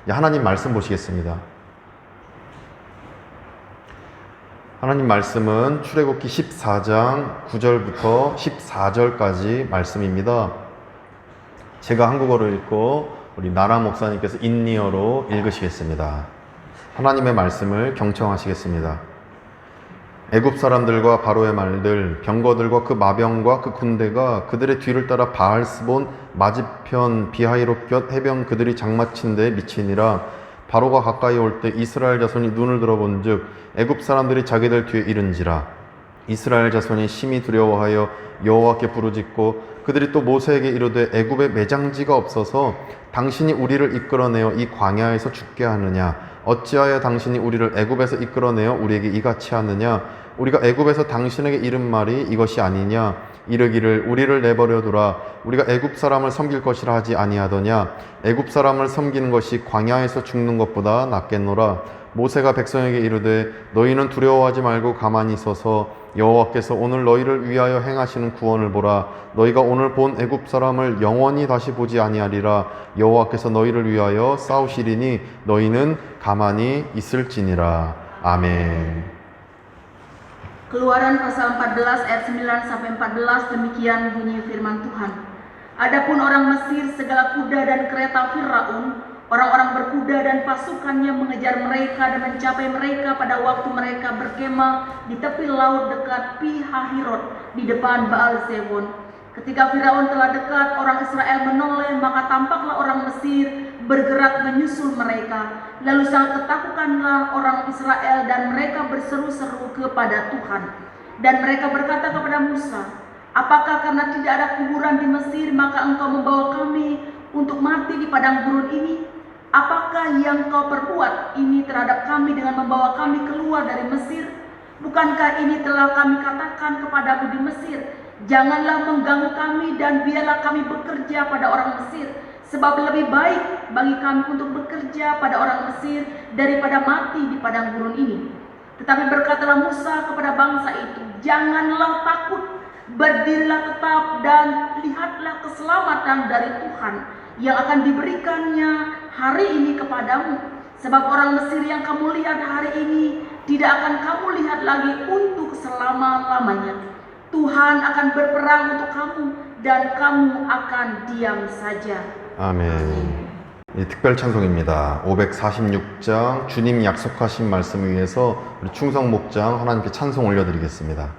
하나님 말씀 보시겠습니다. 하나님 말씀은 출애굽기 14장 9절부터 14절까지 말씀입니다. 제가 한국어로 읽고 우리 나라 목사님께서 인니어로 읽으시겠습니다. 하나님의 말씀을 경청하시겠습니다. 애굽 사람들과 바로의 말들, 병거들과 그 마병과 그 군대가 그들의 뒤를 따라 바알스본 맞은편 비하이롯 해변 그들이 장마친 데에 미치니라. 바로가 가까이 올 때 이스라엘 자손이 눈을 들어본즉 애굽 사람들이 자기들 뒤에 이른지라. 이스라엘 자손이 심히 두려워하여 여호와께 부르짖고 그들이 또 모세에게 이르되 애굽에 매장지가 없어서 당신이 우리를 이끌어내어 이 광야에서 죽게 하느냐? 어찌하여 당신이 우리를 애굽에서 이끌어내어 우리에게 이같이 하느냐? 우리가 애굽에서 당신에게 이른 말이 이것이 아니냐? 이르기를 우리를 내버려 두라. 우리가 애굽 사람을 섬길 것이라 하지 아니하더냐? 애굽 사람을 섬기는 것이 광야에서 죽는 것보다 낫겠노라. 모세가 백성에게 이르되 너희는 두려워하지 말고 가만히 서서 여호와께서 오늘 너희를 위하여 행하시는 구원을 보라. 너희가 오늘 본 애굽 사람을 영원히 다시 보지 아니하리라. 여호와께서 너희를 위하여 싸우시리니 너희는 가만히 있을지니라. 아멘. Keluaran pasal 14 ayat 9 sampai 14 demikian bunyi firman Tuhan. Adapun orang Mesir segala kuda dan kereta Firaun, orang-orang berkuda dan pasukannya mengejar mereka dan mencapai mereka pada waktu mereka berkemah di tepi laut dekat Pi Hahirot di depan Baal Zebon. Ketika Firaun telah dekat, orang Israel menoleh, maka tampaklah orang Mesir bergerak menyusul mereka. Lalu sangat ketakutanlah orang Israel dan mereka berseru-seru kepada Tuhan. Dan mereka berkata kepada Musa, apakah karena tidak ada kuburan di Mesir maka engkau membawa kami untuk mati di padang gurun ini? Apakah yang kau perbuat ini terhadap kami dengan membawa kami keluar dari Mesir? Bukankah ini telah kami katakan kepadamu di Mesir? Janganlah mengganggu kami dan biarlah kami bekerja pada orang Mesir. Sebab lebih baik bagi kami untuk bekerja pada orang Mesir daripada mati di padang gurun ini. Tetapi berkatalah Musa kepada bangsa itu, janganlah takut, berdirilah tetap dan lihatlah keselamatan dari Tuhan yang akan diberikannya hari ini kepadamu. Sebab orang Mesir yang kamu lihat hari ini tidak akan kamu lihat lagi untuk selama-lamanya. Tuhan akan berperang untuk kamu dan kamu akan diam saja. 아멘. 특별 찬송입니다. 546장 주님 약속하신 말씀을 위해서 우리 충성 목장 하나님께 찬송 올려드리겠습니다.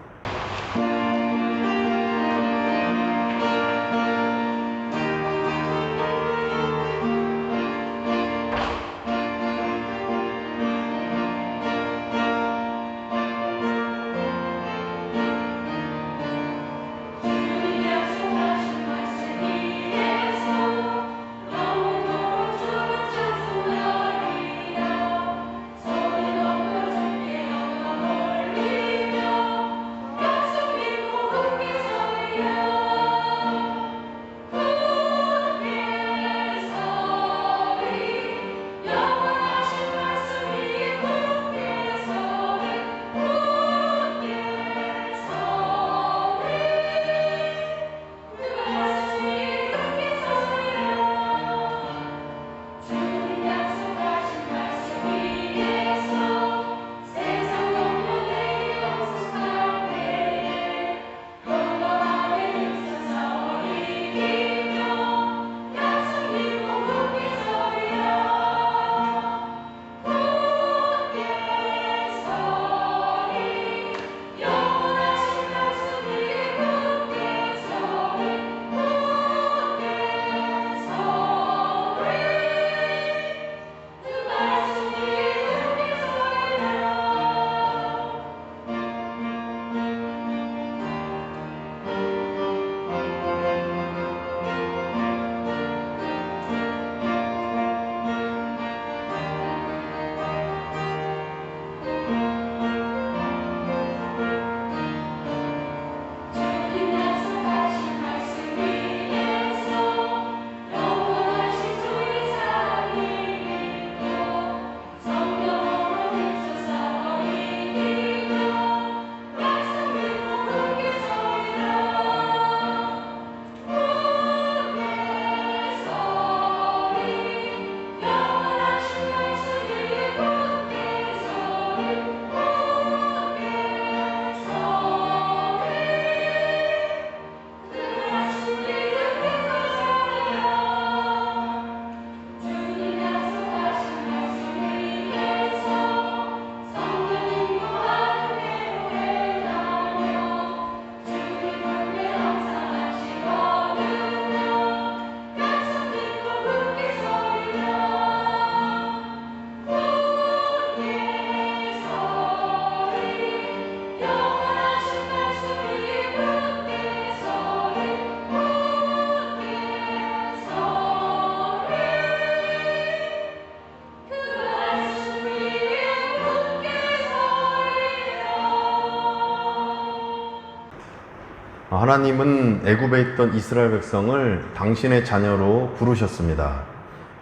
하나님은 애굽에 있던 이스라엘 백성을 당신의 자녀로 부르셨습니다.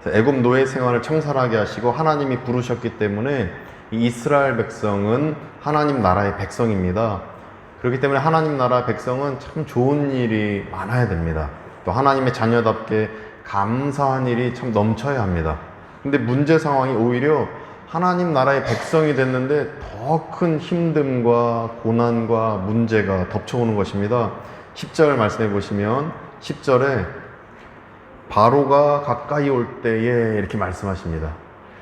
애굽 노예 생활을 청산하게 하시고 하나님이 부르셨기 때문에 이 이스라엘 백성은 하나님 나라의 백성입니다. 그렇기 때문에 하나님 나라 백성은 참 좋은 일이 많아야 됩니다. 또 하나님의 자녀답게 감사한 일이 참 넘쳐야 합니다. 근데 문제 상황이 오히려 하나님 나라의 백성이 됐는데 더 큰 힘듦과 고난과 문제가 덮쳐오는 것입니다. 10절 말씀해 보시면 10절에 바로가 가까이 올 때에 이렇게 말씀하십니다.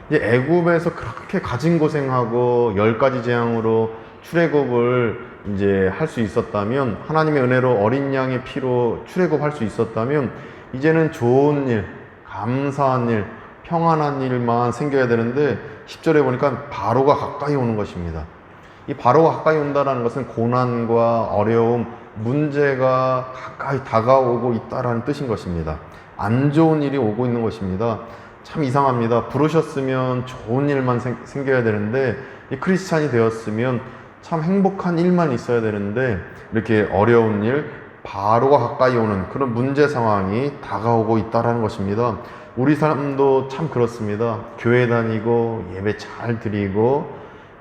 이제 애굽에서 그렇게 가진 고생하고 10가지 재앙으로 출애굽을 이제 할 수 있었다면, 하나님의 은혜로 어린 양의 피로 출애굽할 수 있었다면 이제는 좋은 일, 감사한 일, 평안한 일만 생겨야 되는데 10절에 보니까 바로가 가까이 오는 것입니다. 이 바로가 가까이 온다는 것은 고난과 어려움, 문제가 가까이 다가오고 있다라는 뜻인 것입니다. 안 좋은 일이 오고 있는 것입니다. 참 이상합니다. 부르셨으면 좋은 일만 생겨야 되는데, 이 크리스찬이 되었으면 참 행복한 일만 있어야 되는데 이렇게 어려운 일, 바로가 가까이 오는 그런 문제 상황이 다가오고 있다는 것입니다. 우리 삶도 참 그렇습니다. 교회 다니고 예배 잘 드리고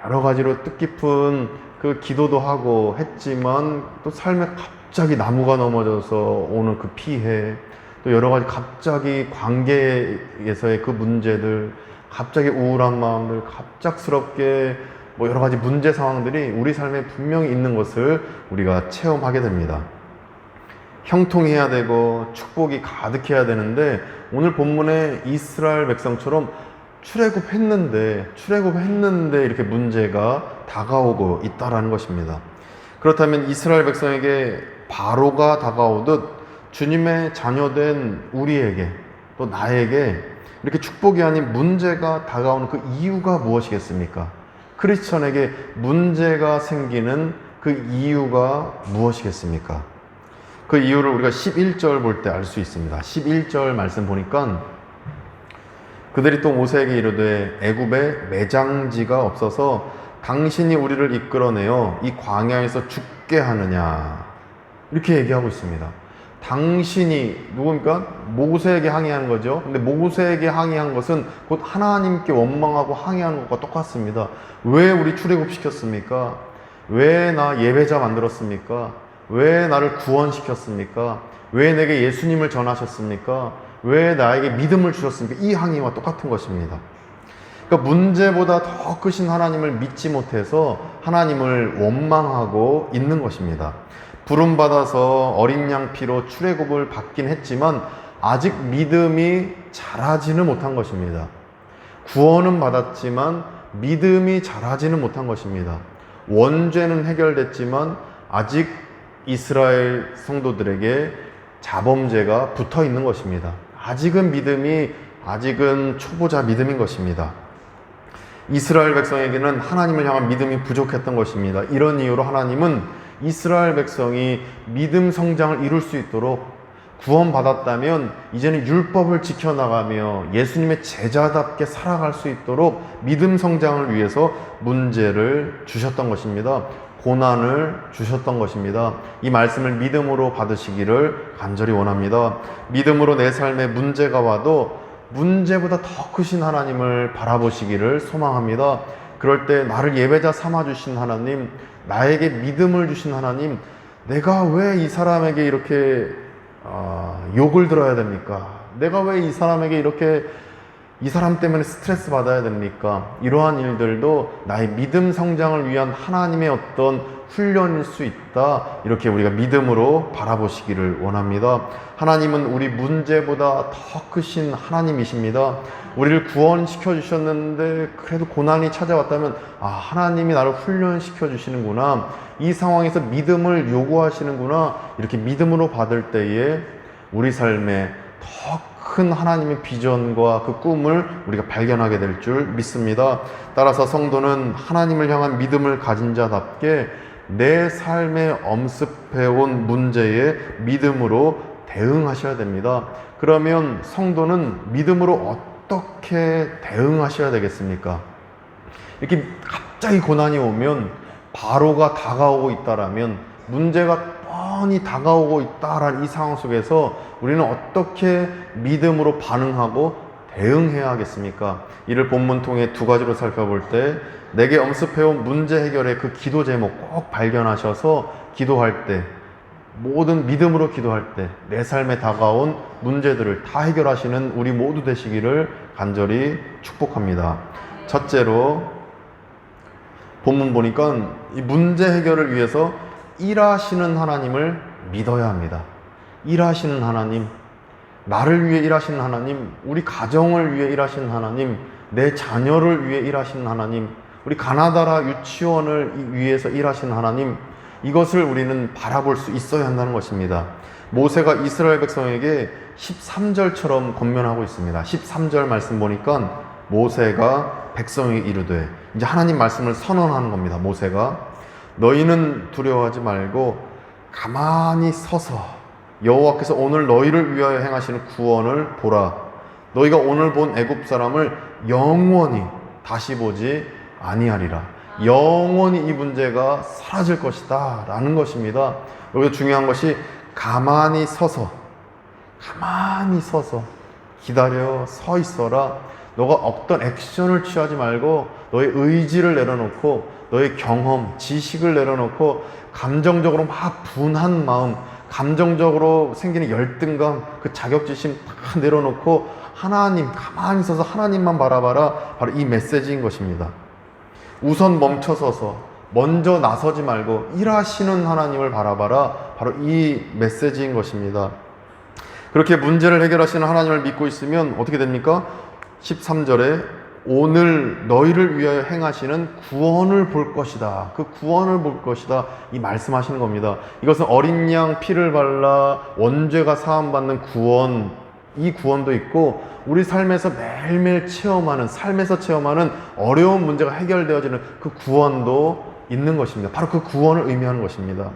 여러 가지로 뜻깊은 그 기도도 하고 했지만 또 삶에 갑자기 나무가 넘어져서 오는 그 피해, 또 여러 가지 갑자기 관계에서의 그 문제들, 갑자기 우울한 마음들, 갑작스럽게 뭐 여러 가지 문제 상황들이 우리 삶에 분명히 있는 것을 우리가 체험하게 됩니다. 형통해야 되고 축복이 가득해야 되는데, 오늘 본문에 이스라엘 백성처럼 출애굽했는데 이렇게 문제가 다가오고 있다라는 것입니다. 그렇다면 이스라엘 백성에게 바로가 다가오듯 주님의 자녀된 우리에게, 또 나에게 이렇게 축복이 아닌 문제가 다가오는 그 이유가 무엇이겠습니까? 크리스천에게 문제가 생기는 그 이유가 무엇이겠습니까? 그 이유를 우리가 11절 볼 때 알 수 있습니다. 11절 말씀 보니까 그들이 또 모세에게 이르되 애굽에 매장지가 없어서 당신이 우리를 이끌어내어 이 광야에서 죽게 하느냐, 이렇게 얘기하고 있습니다. 당신이 누굽니까? 모세에게 항의하는 거죠. 근데 모세에게 항의한 것은 곧 하나님께 원망하고 항의하는 것과 똑같습니다. 왜 우리 출애굽시켰습니까? 왜 나 예배자 만들었습니까? 왜 나를 구원시켰습니까? 왜 내게 예수님을 전하셨습니까? 왜 나에게 믿음을 주셨습니까? 이 항의와 똑같은 것입니다. 그러니까 문제보다 더 크신 하나님을 믿지 못해서 하나님을 원망하고 있는 것입니다. 부름받아서 어린 양 피로 출애굽을 받긴 했지만 아직 믿음이 자라지는 못한 것입니다. 구원은 받았지만 믿음이 자라지는 못한 것입니다. 원죄는 해결됐지만 아직 이스라엘 성도들에게 자범죄가 붙어 있는 것입니다. 아직은 초보자 믿음인 것입니다. 이스라엘 백성에게는 하나님을 향한 믿음이 부족했던 것입니다. 이런 이유로 하나님은 이스라엘 백성이 믿음 성장을 이룰 수 있도록, 구원받았다면 이제는 율법을 지켜나가며 예수님의 제자답게 살아갈 수 있도록 믿음 성장을 위해서 문제를 주셨던 것입니다. 고난을 주셨던 것입니다. 이 말씀을 믿음으로 받으시기를 간절히 원합니다. 믿음으로 내 삶에 문제가 와도 문제보다 더 크신 하나님을 바라보시기를 소망합니다. 그럴 때 나를 예배자 삼아주신 하나님, 나에게 믿음을 주신 하나님, 내가 왜 이 사람에게 이렇게 욕을 들어야 됩니까? 내가 왜 이 사람에게 이렇게, 이 사람 때문에 스트레스 받아야 됩니까? 이러한 일들도 나의 믿음 성장을 위한 하나님의 어떤 훈련일 수 있다, 이렇게 우리가 믿음으로 바라보시기를 원합니다. 하나님은 우리 문제보다 더 크신 하나님이십니다. 우리를 구원시켜 주셨는데 그래도 고난이 찾아왔다면, 하나님이 나를 훈련시켜 주시는구나, 이 상황에서 믿음을 요구하시는구나, 이렇게 믿음으로 받을 때에 우리 삶에 더 큰 하나님의 비전과 그 꿈을 우리가 발견하게 될 줄 믿습니다. 따라서 성도는 하나님을 향한 믿음을 가진 자답게 내 삶에 엄습해온 문제에 믿음으로 대응하셔야 됩니다. 그러면 성도는 믿음으로 어떻게 대응하셔야 되겠습니까? 이렇게 갑자기 고난이 오면, 바로가 다가오고 있다라면, 문제가 뻔히 다가오고 있다라는 이 상황 속에서 우리는 어떻게 믿음으로 반응하고 대응해야 하겠습니까? 이를 본문 통해 두 가지로 살펴볼 때, 내게 엄습해온 문제 해결의 그 기도 제목 꼭 발견하셔서 기도할 때, 모든 믿음으로 기도할 때 내 삶에 다가온 문제들을 다 해결하시는 우리 모두 되시기를 간절히 축복합니다. 첫째로 본문 보니까 이 문제 해결을 위해서 일하시는 하나님을 믿어야 합니다. 일하시는 하나님, 나를 위해 일하시는 하나님, 우리 가정을 위해 일하시는 하나님, 내 자녀를 위해 일하시는 하나님, 우리 가나다라 유치원을 위해서 일하시는 하나님, 이것을 우리는 바라볼 수 있어야 한다는 것입니다. 모세가 이스라엘 백성에게 13절처럼 권면하고 있습니다. 13절 말씀 보니까 모세가 백성에게 이르되, 이제 하나님 말씀을 선언하는 겁니다. 모세가 너희는 두려워하지 말고 가만히 서서 여호와께서 오늘 너희를 위하여 행하시는 구원을 보라. 너희가 오늘 본 애굽 사람을 영원히 다시 보지 아니하리라. 영원히 이 문제가 사라질 것이다 라는 것입니다. 여기서 중요한 것이 가만히 서서 기다려 서 있어라. 너가 어떤 액션을 취하지 말고 너의 의지를 내려놓고 너의 경험, 지식을 내려놓고 감정적으로 막 분한 마음, 감정적으로 생기는 열등감, 그 자격지심 다 내려놓고 하나님, 가만히 서서 하나님만 바라봐라. 바로 이 메시지인 것입니다. 우선 멈춰서서 먼저 나서지 말고 일하시는 하나님을 바라봐라. 바로 이 메시지인 것입니다. 그렇게 문제를 해결하시는 하나님을 믿고 있으면 어떻게 됩니까? 13절에 오늘 너희를 위하여 행하시는 구원을 볼 것이다. 그 구원을 볼 것이다. 이 말씀하시는 겁니다. 이것은 어린 양 피를 발라 원죄가 사함받는 구원, 이 구원도 있고 우리 삶에서 매일매일 체험하는, 삶에서 체험하는 어려운 문제가 해결되어지는 그 구원도 있는 것입니다. 바로 그 구원을 의미하는 것입니다.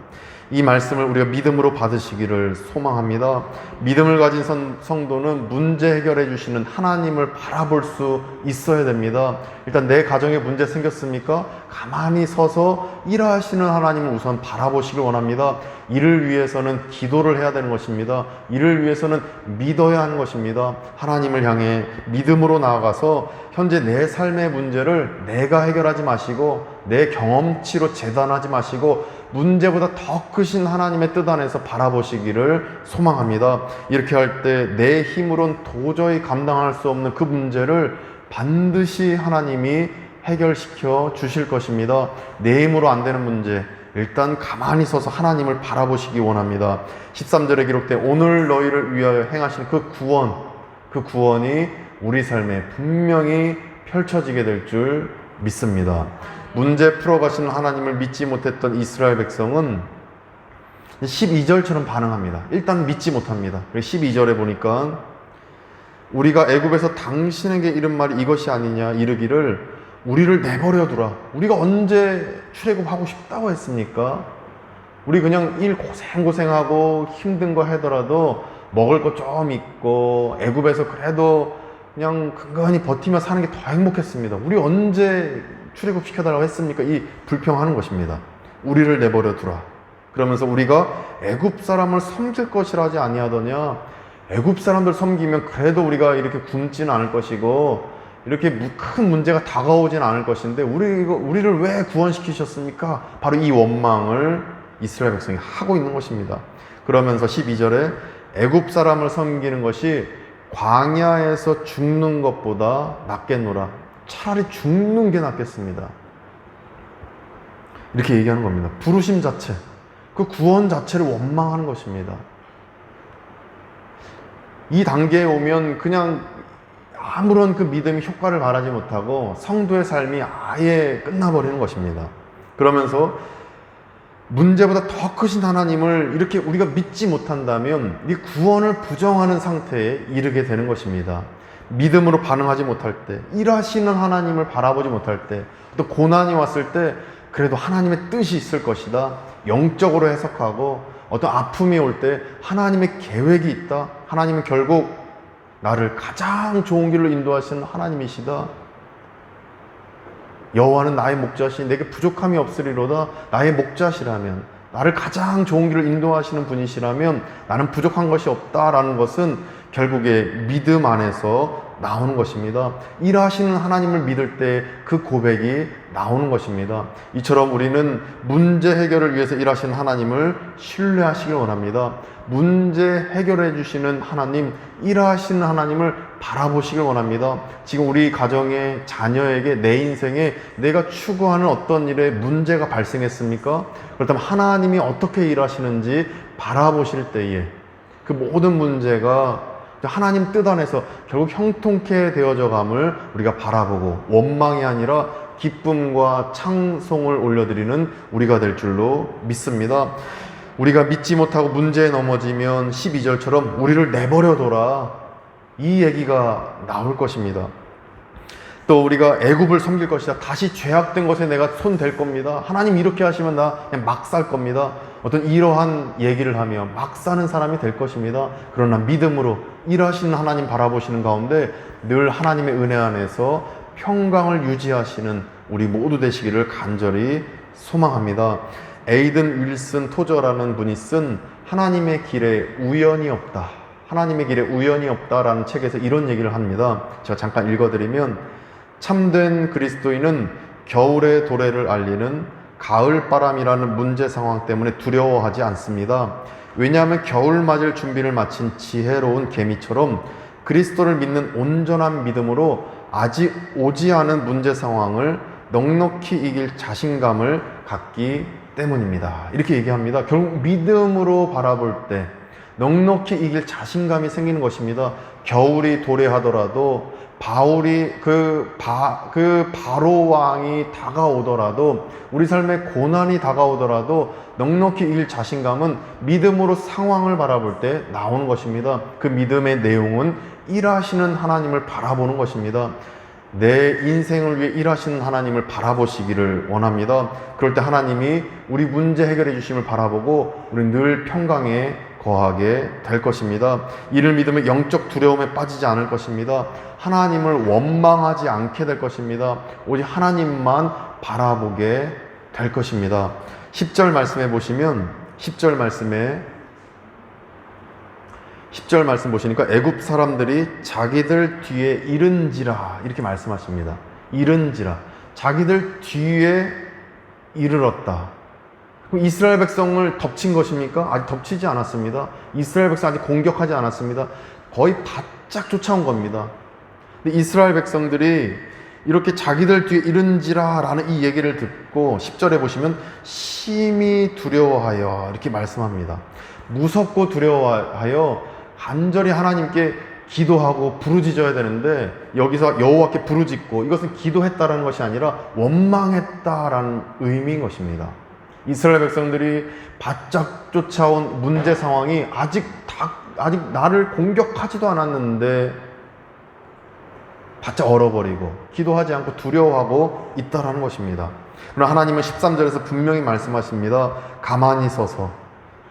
이 말씀을 우리가 믿음으로 받으시기를 소망합니다. 믿음을 가진 성도는 문제 해결해 주시는 하나님을 바라볼 수 있어야 됩니다. 일단 내 가정에 문제 생겼습니까? 가만히 서서 일하시는 하나님을 우선 바라보시길 원합니다. 이를 위해서는 기도를 해야 되는 것입니다. 이를 위해서는 믿어야 하는 것입니다. 하나님을 향해 믿음으로 나아가서 현재 내 삶의 문제를 내가 해결하지 마시고 내 경험치로 재단하지 마시고 문제보다 더 크신 하나님의 뜻 안에서 바라보시기를 소망합니다. 이렇게 할 때 내 힘으로는 도저히 감당할 수 없는 그 문제를 반드시 하나님이 해결시켜 주실 것입니다. 내 힘으로 안 되는 문제, 일단 가만히 서서 하나님을 바라보시기 원합니다. 13절에 기록된 오늘 너희를 위하여 행하신 그 구원이 우리 삶에 분명히 펼쳐지게 될 줄 믿습니다. 문제 풀어가시는 하나님을 믿지 못했던 이스라엘 백성은 12절처럼 반응합니다. 일단 믿지 못합니다. 12절에 보니까 우리가 애굽에서 당신에게 이른 말이 이것이 아니냐 이르기를 우리를 내버려 두라. 우리가 언제 출애굽하고 싶다고 했습니까? 우리 그냥 일 고생하고 힘든 거 하더라도 먹을 거 좀 있고 애굽에서 그래도 그냥 근근히 버티며 사는 게 더 행복했습니다. 우리 언제 출애굽 시켜달라고 했습니까? 이 불평하는 것입니다. 우리를 내버려 두라. 그러면서 우리가 애굽 사람을 섬길 것이라 하지 아니하더냐. 애굽 사람들 섬기면 그래도 우리가 이렇게 굶지는 않을 것이고 이렇게 큰 문제가 다가오진 않을 것인데 우리를 왜 구원시키셨습니까? 바로 이 원망을 이스라엘 백성이 하고 있는 것입니다. 그러면서 12절에 애굽 사람을 섬기는 것이 광야에서 죽는 것보다 낫겠노라. 차라리 죽는 게 낫겠습니다. 이렇게 얘기하는 겁니다. 부르심 자체, 그 구원 자체를 원망하는 것입니다. 이 단계에 오면 그냥 아무런 그 믿음이 효과를 발하지 못하고 성도의 삶이 아예 끝나버리는 것입니다. 그러면서 문제보다 더 크신 하나님을 이렇게 우리가 믿지 못한다면 이 구원을 부정하는 상태에 이르게 되는 것입니다. 믿음으로 반응하지 못할 때, 일하시는 하나님을 바라보지 못할 때, 또 고난이 왔을 때 그래도 하나님의 뜻이 있을 것이다. 영적으로 해석하고 어떤 아픔이 올 때 하나님의 계획이 있다. 하나님은 결국 나를 가장 좋은 길로 인도하시는 하나님이시다. 여호와는 나의 목자시 내게 부족함이 없으리로다. 나의 목자시라면 나를 가장 좋은 길을 인도하시는 분이시라면 나는 부족한 것이 없다라는 것은 결국에 믿음 안에서 나오는 것입니다. 일하시는 하나님을 믿을 때 그 고백이 나오는 것입니다. 이처럼 우리는 문제 해결을 위해서 일하시는 하나님을 신뢰하시길 원합니다. 문제 해결해 주시는 하나님, 일하시는 하나님을 바라보시길 원합니다. 지금 우리 가정의 자녀에게 내 인생에 내가 추구하는 어떤 일에 문제가 발생했습니까? 그렇다면 하나님이 어떻게 일하시는지 바라보실 때에 그 모든 문제가 하나님 뜻 안에서 결국 형통케 되어져 감을 우리가 바라보고 원망이 아니라 기쁨과 창송을 올려드리는 우리가 될 줄로 믿습니다. 우리가 믿지 못하고 문제에 넘어지면 12절처럼 우리를 내버려둬라, 이 얘기가 나올 것입니다. 또 우리가 애굽을 섬길 것이다, 다시 죄악된 것에 내가 손 댈 겁니다, 하나님 이렇게 하시면 나 그냥 막 살 겁니다, 어떤 이러한 얘기를 하며 막 사는 사람이 될 것입니다. 그러나 믿음으로 일하시는 하나님 바라보시는 가운데 늘 하나님의 은혜 안에서 평강을 유지하시는 우리 모두 되시기를 간절히 소망합니다. 에이든 윌슨 토저라는 분이 쓴 하나님의 길에 우연이 없다, 하나님의 길에 우연이 없다라는 책에서 이런 얘기를 합니다. 제가 잠깐 읽어드리면, 참된 그리스도인은 겨울의 도래를 알리는 가을바람이라는 문제 상황 때문에 두려워하지 않습니다. 왜냐하면 겨울 맞을 준비를 마친 지혜로운 개미처럼 그리스도를 믿는 온전한 믿음으로 아직 오지 않은 문제 상황을 넉넉히 이길 자신감을 갖기 때문입니다. 이렇게 얘기합니다. 결국 믿음으로 바라볼 때 넉넉히 이길 자신감이 생기는 것입니다. 겨울이 도래하더라도 바울이 바로 왕이 다가오더라도, 우리 삶에 고난이 다가오더라도 넉넉히 이길 자신감은 믿음으로 상황을 바라볼 때 나오는 것입니다. 그 믿음의 내용은 일하시는 하나님을 바라보는 것입니다. 내 인생을 위해 일하시는 하나님을 바라보시기를 원합니다. 그럴 때 하나님이 우리 문제 해결해 주심을 바라보고 우리 늘 평강에 거하게 될 것입니다. 이를 믿으면 영적 두려움에 빠지지 않을 것입니다. 하나님을 원망하지 않게 될 것입니다. 오직 하나님만 바라보게 될 것입니다. 10절 말씀해 보시면 10절 말씀 보시니까 애굽 사람들이 자기들 뒤에 이른지라 이렇게 말씀하십니다. 이른지라, 자기들 뒤에 이르렀다. 이스라엘 백성을 덮친 것입니까? 아직 덮치지 않았습니다. 이스라엘 백성 아직 공격하지 않았습니다. 거의 바짝 쫓아온 겁니다. 근데 이스라엘 백성들이 이렇게 자기들 뒤에 이른지라 라는 이 얘기를 듣고 10절에 보시면 심히 두려워하여 이렇게 말씀합니다. 무섭고 두려워하여 간절히 하나님께 기도하고 부르짖어야 되는데, 여기서 여호와께 부르짖고, 이것은 기도했다라는 것이 아니라 원망했다라는 의미인 것입니다. 이스라엘 백성들이 바짝 쫓아온 문제 상황이 아직 나를 공격하지도 않았는데 바짝 얼어버리고 기도하지 않고 두려워하고 있다라는 것입니다. 그러나 하나님은 13절에서 분명히 말씀하십니다. 가만히 서서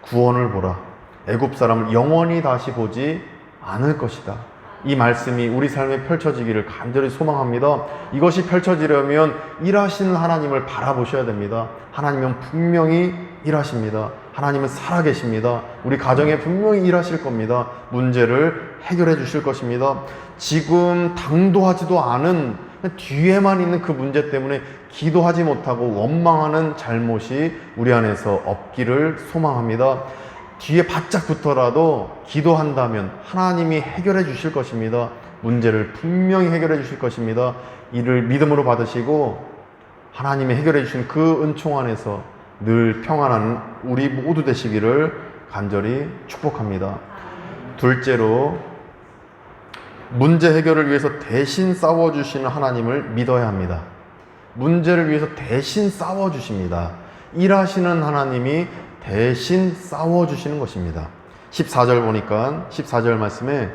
구원을 보라. 애굽 사람을 영원히 다시 보지 않을 것이다. 이 말씀이 우리 삶에 펼쳐지기를 간절히 소망합니다. 이것이 펼쳐지려면 일하시는 하나님을 바라보셔야 됩니다. 하나님은 분명히 일하십니다. 하나님은 살아계십니다. 우리 가정에 분명히 일하실 겁니다. 문제를 해결해 주실 것입니다. 지금 당도하지도 않은 뒤에만 있는 그 문제 때문에 기도하지 못하고 원망하는 잘못이 우리 안에서 없기를 소망합니다. 뒤에 바짝 붙어라도 기도한다면 하나님이 해결해 주실 것입니다. 문제를 분명히 해결해 주실 것입니다. 이를 믿음으로 받으시고 하나님이 해결해 주신 그 은총 안에서 늘 평안한 우리 모두 되시기를 간절히 축복합니다. 둘째로, 문제 해결을 위해서 대신 싸워주시는 하나님을 믿어야 합니다. 문제를 위해서 대신 싸워주십니다. 일하시는 하나님이 대신 싸워주시는 것입니다. 14절 보니까 14절 말씀에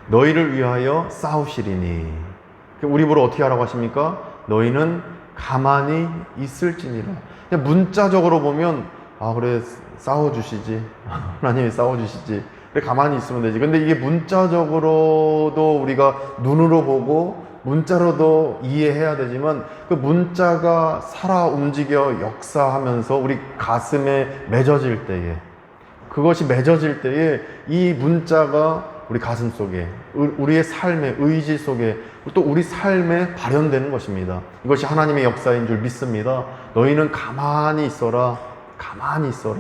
너희를 위하여 싸우시리니, 우리 보러 어떻게 하라고 하십니까? 너희는 가만히 있을지니라. 그냥 문자적으로 보면 그래 싸워주시지, 하나님이 싸워주시지, 그래 가만히 있으면 되지. 근데 이게 문자적으로도 우리가 눈으로 보고 문자로도 이해해야 되지만 그 문자가 살아 움직여 역사하면서 우리 가슴에 맺어질 때에, 그것이 맺어질 때에 이 문자가 우리 가슴 속에, 우리의 삶의 의지 속에, 또 우리 삶에 발현되는 것입니다. 이것이 하나님의 역사인 줄 믿습니다. 너희는 가만히 있어라, 가만히 있어라.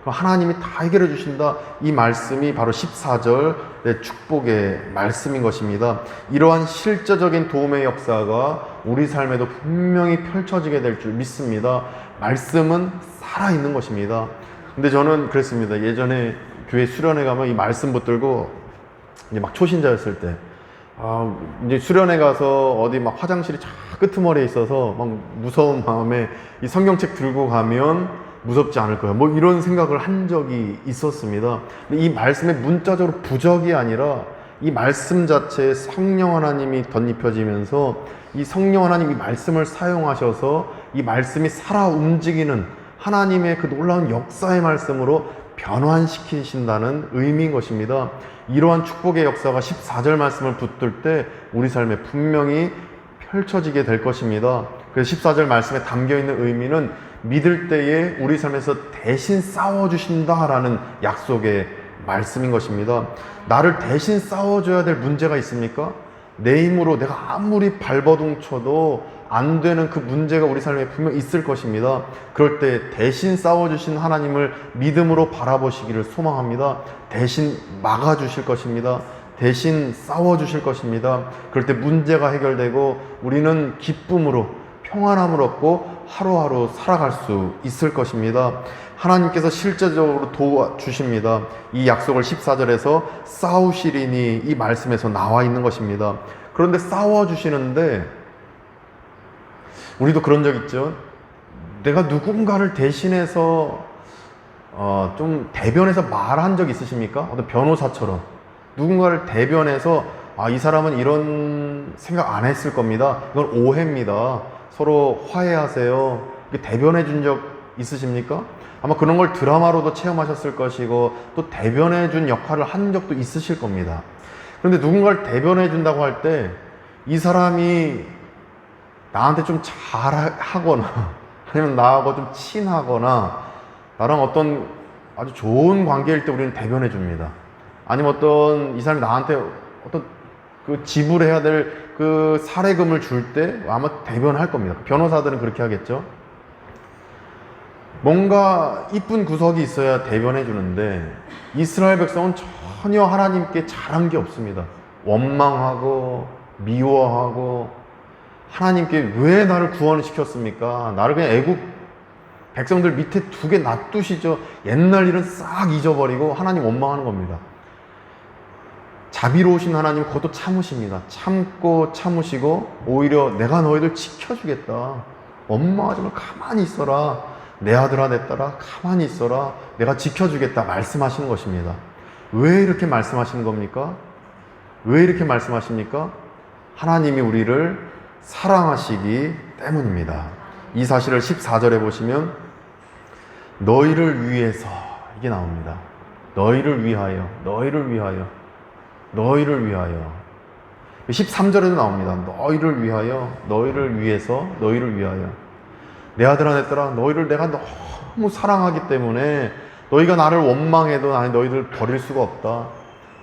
그럼 하나님이 다 해결해 주신다. 이 말씀이 바로 14절의 축복의 말씀인 것입니다. 이러한 실제적인 도움의 역사가 우리 삶에도 분명히 펼쳐지게 될 줄 믿습니다. 말씀은 살아있는 것입니다. 근데 저는 그랬습니다. 예전에 교회 수련회 가면 이 말씀 붙들고 이제 막 초신자였을 때, 이제 수련회 가서 어디 막 화장실이 쫙 끄트머리에 있어서 막 무서운 마음에 이 성경책 들고 가면 무섭지 않을 거야, 뭐 이런 생각을 한 적이 있었습니다. 근데 이 말씀의 문자적으로 부적이 아니라 이 말씀 자체에 성령 하나님이 덧입혀지면서 이 성령 하나님이 말씀을 사용하셔서 이 말씀이 살아 움직이는 하나님의 그 놀라운 역사의 말씀으로 변환시키신다는 의미인 것입니다. 이러한 축복의 역사가 14절 말씀을 붙들 때 우리 삶에 분명히 펼쳐지게 될 것입니다. 그래서 14절 말씀에 담겨있는 의미는 믿을 때에 우리 삶에서 대신 싸워주신다라는 약속의 말씀인 것입니다. 나를 대신 싸워줘야 될 문제가 있습니까? 내 힘으로 내가 아무리 발버둥 쳐도 안 되는 그 문제가 우리 삶에 분명 있을 것입니다. 그럴 때 대신 싸워주신 하나님을 믿음으로 바라보시기를 소망합니다. 대신 막아주실 것입니다. 대신 싸워주실 것입니다. 그럴 때 문제가 해결되고 우리는 기쁨으로 평안함을 얻고 하루하루 살아갈 수 있을 것입니다. 하나님께서 실제적으로 도와주십니다. 이 약속을 14절에서 싸우시리니 이 말씀에서 나와 있는 것입니다. 그런데 싸워주시는데 우리도 그런 적 있죠. 내가 누군가를 대신해서 좀 대변해서 말한 적 있으십니까? 어떤 변호사처럼 누군가를 대변해서 이 사람은 이런 생각 안 했을 겁니다. 이건 오해입니다. 서로 화해하세요. 대변해 준 적 있으십니까? 아마 그런 걸 드라마로도 체험하셨을 것이고 또 대변해 준 역할을 한 적도 있으실 겁니다. 그런데 누군가를 대변해 준다고 할 때 이 사람이 나한테 좀 잘하거나 아니면 나하고 좀 친하거나 나랑 어떤 아주 좋은 관계일 때 우리는 대변해 줍니다. 아니면 어떤 이 사람이 나한테 어떤 그 지불해야 될 그 사례금을 줄 때 아마 대변할 겁니다. 변호사들은 그렇게 하겠죠. 뭔가 이쁜 구석이 있어야 대변해 주는데 이스라엘 백성은 전혀 하나님께 잘한 게 없습니다. 원망하고 미워하고 하나님께 왜 나를 구원을 시켰습니까? 나를 그냥 애국 백성들 밑에 두게 놔두시죠. 옛날 일은 싹 잊어버리고 하나님 원망하는 겁니다. 자비로우신 하나님 그것도 참으십니다. 참고 참으시고 오히려 내가 너희들 지켜주겠다. 원망하지 말고 가만히 있어라. 내 아들아 내 딸아 가만히 있어라. 내가 지켜주겠다 말씀하시는 것입니다. 왜 이렇게 말씀하시는 겁니까? 왜 이렇게 말씀하십니까? 하나님이 우리를 사랑하시기 때문입니다. 이 사실을 14절에 보시면 너희를 위해서 이게 나옵니다. 너희를 위하여, 너희를 위하여, 너희를 위하여. 13절에도 나옵니다. 너희를 위하여, 너희를 위해서, 너희를 위하여. 내 아들아 내 딸아 너희를 내가 너무 사랑하기 때문에 너희가 나를 원망해도 나는 너희들 버릴 수가 없다.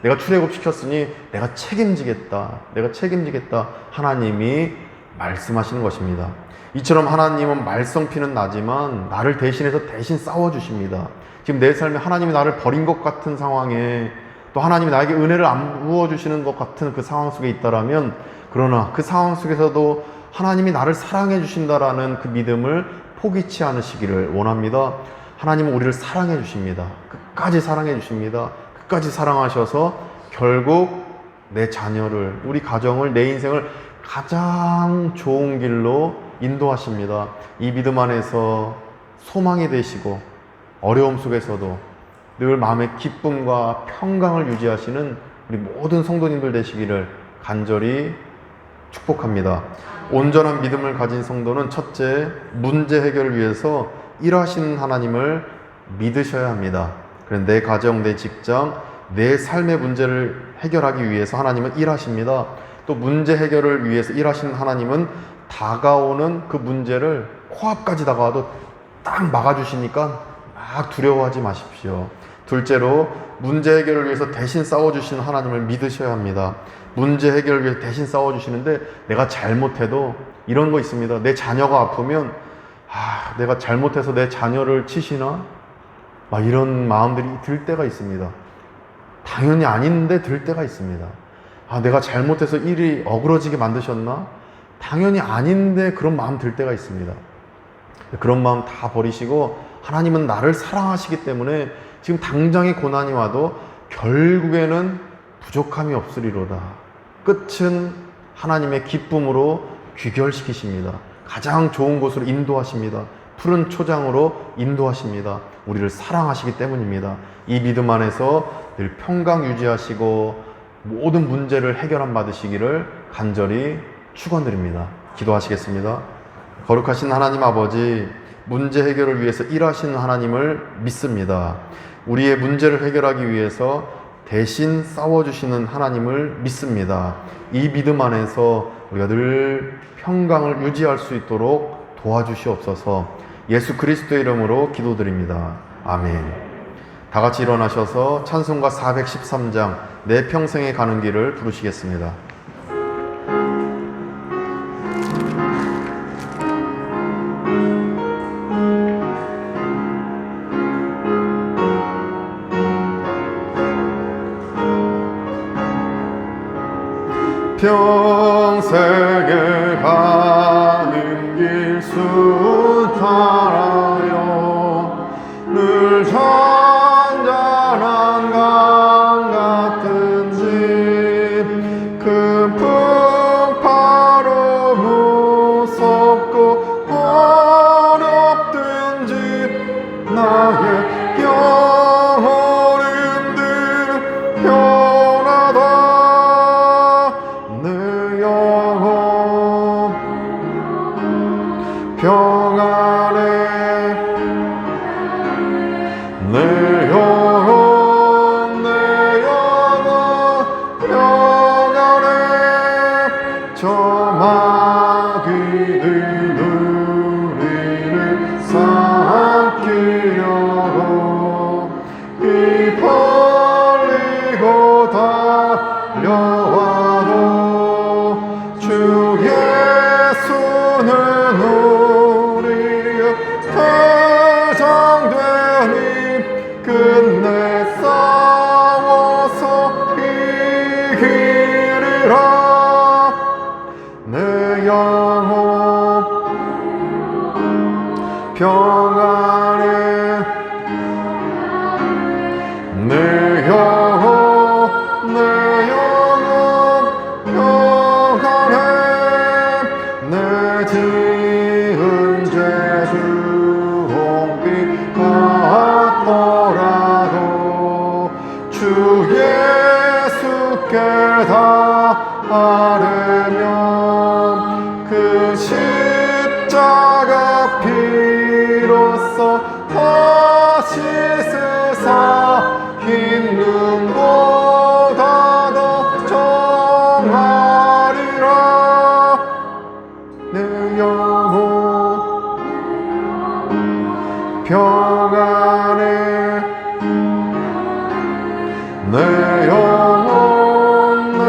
내가 출애굽시켰으니 내가 책임지겠다. 내가 책임지겠다. 하나님이 말씀하시는 것입니다. 이처럼 하나님은 말썽피는 나지만 나를 대신해서 대신 싸워주십니다. 지금 내 삶에 하나님이 나를 버린 것 같은 상황에 또 하나님이 나에게 은혜를 안 부어주시는 것 같은 그 상황 속에 있다라면 그러나 그 상황 속에서도 하나님이 나를 사랑해 주신다라는 그 믿음을 포기치 않으시기를 원합니다. 하나님은 우리를 사랑해 주십니다. 끝까지 사랑해 주십니다. 끝까지 사랑하셔서 결국 내 자녀를, 우리 가정을, 내 인생을 가장 좋은 길로 인도하십니다. 이 믿음 안에서 소망이 되시고 어려움 속에서도 늘 마음의 기쁨과 평강을 유지하시는 우리 모든 성도님들 되시기를 간절히 축복합니다. 온전한 믿음을 가진 성도는 첫째, 문제 해결을 위해서 일하시는 하나님을 믿으셔야 합니다. 그래서 내 가정, 내 직장, 내 삶의 문제를 해결하기 위해서 하나님은 일하십니다. 또 문제 해결을 위해서 일하시는 하나님은 다가오는 그 문제를 코앞까지 다가와도 딱 막아주시니까 막 두려워하지 마십시오. 둘째로, 문제 해결을 위해서 대신 싸워주시는 하나님을 믿으셔야 합니다. 문제 해결을 위해서 대신 싸워주시는데 내가 잘못해도 이런 거 있습니다. 내 자녀가 아프면 내가 잘못해서 내 자녀를 치시나? 막 이런 마음들이 들 때가 있습니다. 당연히 아닌데 들 때가 있습니다. 내가 잘못해서 일이 어그러지게 만드셨나? 당연히 아닌데 그런 마음 들 때가 있습니다. 그런 마음 다 버리시고 하나님은 나를 사랑하시기 때문에 지금 당장의 고난이 와도 결국에는 부족함이 없으리로다. 끝은 하나님의 기쁨으로 귀결시키십니다. 가장 좋은 곳으로 인도하십니다. 푸른 초장으로 인도하십니다. 우리를 사랑하시기 때문입니다. 이 믿음 안에서 늘 평강 유지하시고 모든 문제를 해결함 받으시기를 간절히 축원드립니다. 기도하시겠습니다. 거룩하신 하나님 아버지, 문제 해결을 위해서 일하시는 하나님을 믿습니다. 우리의 문제를 해결하기 위해서 대신 싸워주시는 하나님을 믿습니다. 이 믿음 안에서 우리가 늘 평강을 유지할 수 있도록 도와주시옵소서. 예수 그리스도의 이름으로 기도드립니다. 아멘. 다 같이 일어나셔서 찬송가 413장 내 평생에 가는 길을 부르시겠습니다. 평생에 가는 길 순탄하여 늘 잔잔한 강 같은 집 큰 풍파로 무섭고 어렵든 집 나의 영혼은 늘 편하다. 내 영혼 평안해. 내 영혼 평안해. 저 마귀들 우리를 삼키려고 이 벌리고 달려와도 주 예수는 우리의 대장되니 끝내 싸워서 이기리라. 내 영혼 평안해. 내 영혼 평안해. 내 지은 죄 주홍빛 같더라도 주 예수께 닿으면 그 십자가 피로써 다시 세사 흰 눈보다 더 정하리라. 내 영혼 평안해. 내 영혼 평안해.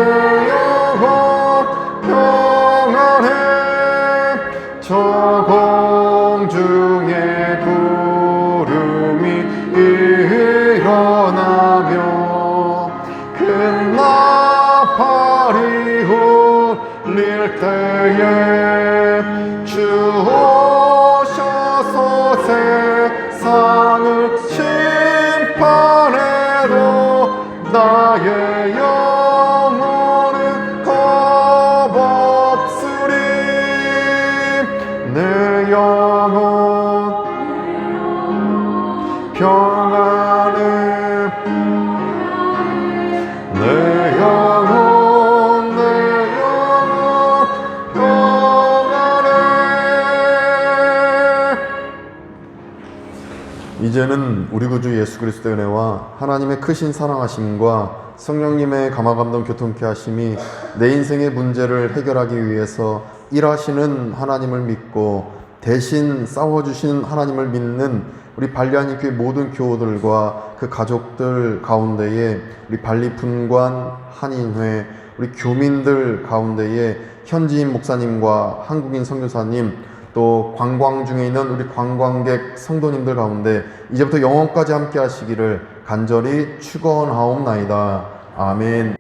이제는 우리 구주 예수 그리스도의 은혜와 하나님의 크신 사랑하심과 성령님의 감화감동 교통케 하심이 내 인생의 문제를 해결하기 위해서 일하시는 하나님을 믿고 대신 싸워주신 하나님을 믿는 우리 발리하니 교회 모든 교우들과 그 가족들 가운데에 우리 발리분관, 한인회, 우리 교민들 가운데에 현지인 목사님과 한국인 선교사님 또 관광 중에 있는 우리 관광객 성도님들 가운데 이제부터 영원까지 함께 하시기를 간절히 축원하옵나이다. 아멘.